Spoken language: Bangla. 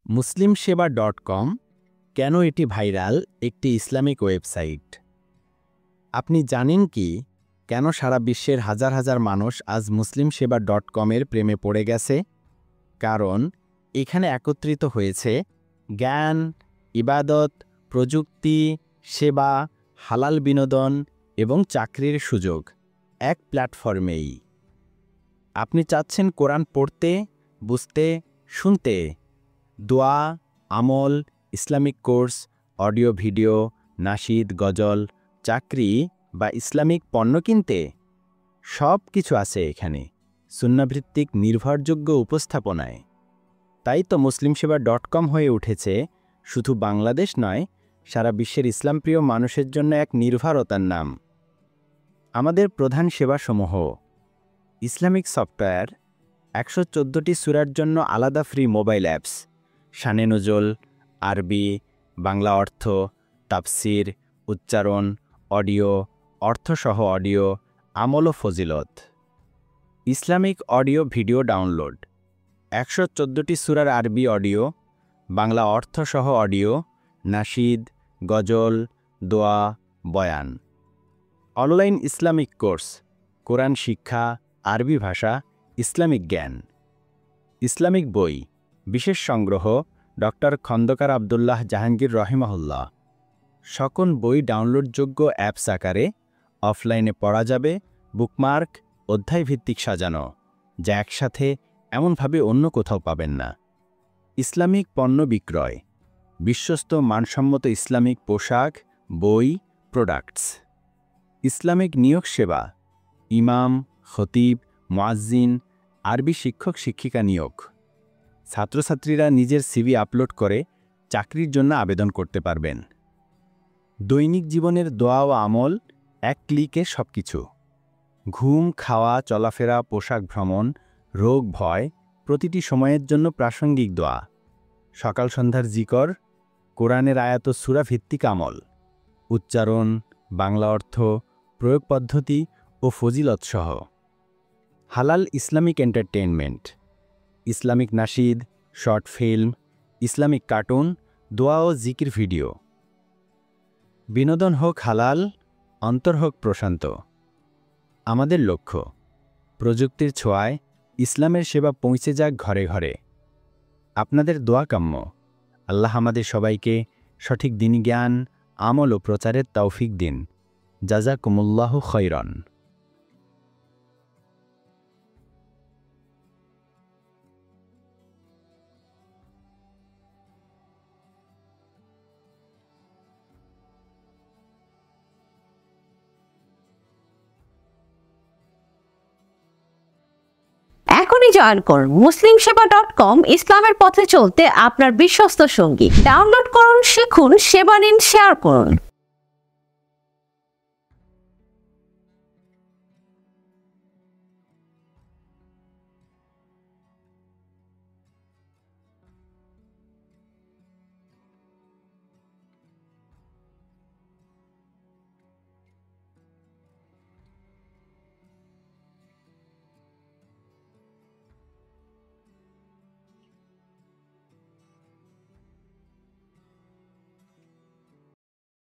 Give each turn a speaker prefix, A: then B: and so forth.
A: muslimsheba.com কেন এটি ভাইরাল একটি ইসলামিক ওয়েবসাইট? আপনি জানেন কি কেন সারা বিশ্বের হাজার হাজার মানুষ আজ muslimsheba.com এর প্রেমে পড়ে গেছে? কারণ এখানে একত্রিত হয়েছে জ্ঞান, ইবাদত, প্রযুক্তি, সেবা, হালাল বিনোদন এবং চাকরির সুযোগ এক প্ল্যাটফর্মেই। আপনি চাচ্ছেন কোরআন পড়তে, বুঝতে, শুনতে, দোয়া, আমল, ইসলামিক কোর্স, অডিও ভিডিও, নাশিদ, গজল, চাকরি বা ইসলামিক পণ্য কিনতে? সব কিছু আছে এখানে সুন্নাভিত্তিক নির্ভরযোগ্য উপস্থাপনায়। তাই তো muslimsheba.com হয়ে উঠেছে শুধু বাংলাদেশ নয়, সারা বিশ্বের ইসলামপ্রিয় মানুষের জন্য এক নির্ভরতার নাম। আমাদের প্রধান সেবাসমূহ: ইসলামিক সফটওয়্যার, 114টি সূরার জন্য আলাদা ফ্রি মোবাইল অ্যাপস, শানে নুজুল, আরবি, বাংলা অর্থ, তাফসির, উচ্চারণ, অডিও, অর্থসহ অডিও, আমল ও ফজিলত। ইসলামিক অডিও ভিডিও ডাউনলোড, 114টি সূরার আরবি অডিও, বাংলা অর্থসহ অডিও, নাশিদ, গজল, দোয়া, বয়ান। অনলাইন ইসলামিক কোর্স, কোরআন শিক্ষা, আরবি ভাষা, ইসলামিক জ্ঞান। ইসলামিক বই, বিশেষ সংগ্রহ ডক্টর খন্দকার আবদুল্লাহ জাহাঙ্গীর রহিমাহুল্লাহ। সকল বই ডাউনলোডযোগ্য অ্যাপস আকারে, অফলাইনে পড়া যাবে, বুকমার্ক, অধ্যায়ভিত্তিক সাজানো, যা একসাথে এমনভাবে অন্য কোথাও পাবেন না। ইসলামিক পণ্য বিক্রয়, বিশ্বস্ত মানসম্মত ইসলামিক পোশাক, বই, প্রোডাক্টস। ইসলামিক নিয়োগ সেবা, ইমাম, খতিব, মুয়াজ্জিন, আরবি শিক্ষক শিক্ষিকা নিয়োগ। ছাত্রছাত্রীরা নিজের সিভি আপলোড করে চাকরির জন্য আবেদন করতে পারবেন। দৈনিক জীবনের দোয়া ও আমল, এক ক্লিকে সবকিছু। ঘুম, খাওয়া, চলাফেরা, পোশাক, ভ্রমণ, রোগ, ভয়, প্রতিটি সময়ের জন্য প্রাসঙ্গিক দোয়া। সকাল সন্ধ্যার জিকর, কোরআনের আয়াত ও সূরা ভিত্তিক আমল, উচ্চারণ, বাংলা অর্থ, প্রয়োগ পদ্ধতি ও ফজিলত সহ। হালাল Islamic entertainment, Islamic nasheed, short film, Islamic cartoon, দোয়া ও জিকির ভিডিও। বিনোদন হোক হালাল, অন্তর হোক প্রশান্ত। আমাদের লক্ষ্য, প্রযুক্তির ছোঁয়ায় ইসলামের সেবা পৌঁছে যাক ঘরে ঘরে। আপনাদের দোয়া কাম্য। আল্লাহ আমাদের সবাইকে সঠিক দ্বীনি জ্ঞান, আমল ও প্রচারের তৌফিক দিন। জাযাকুমুল্লাহু খাইরান।
B: এখনই জয়েন করুন muslimsheba.com, ইসলামের পথে চলতে আপনার বিশ্বস্ত সঙ্গী। ডাউনলোড করুন, শিখুন, সেবা নিন, শেয়ার করুন।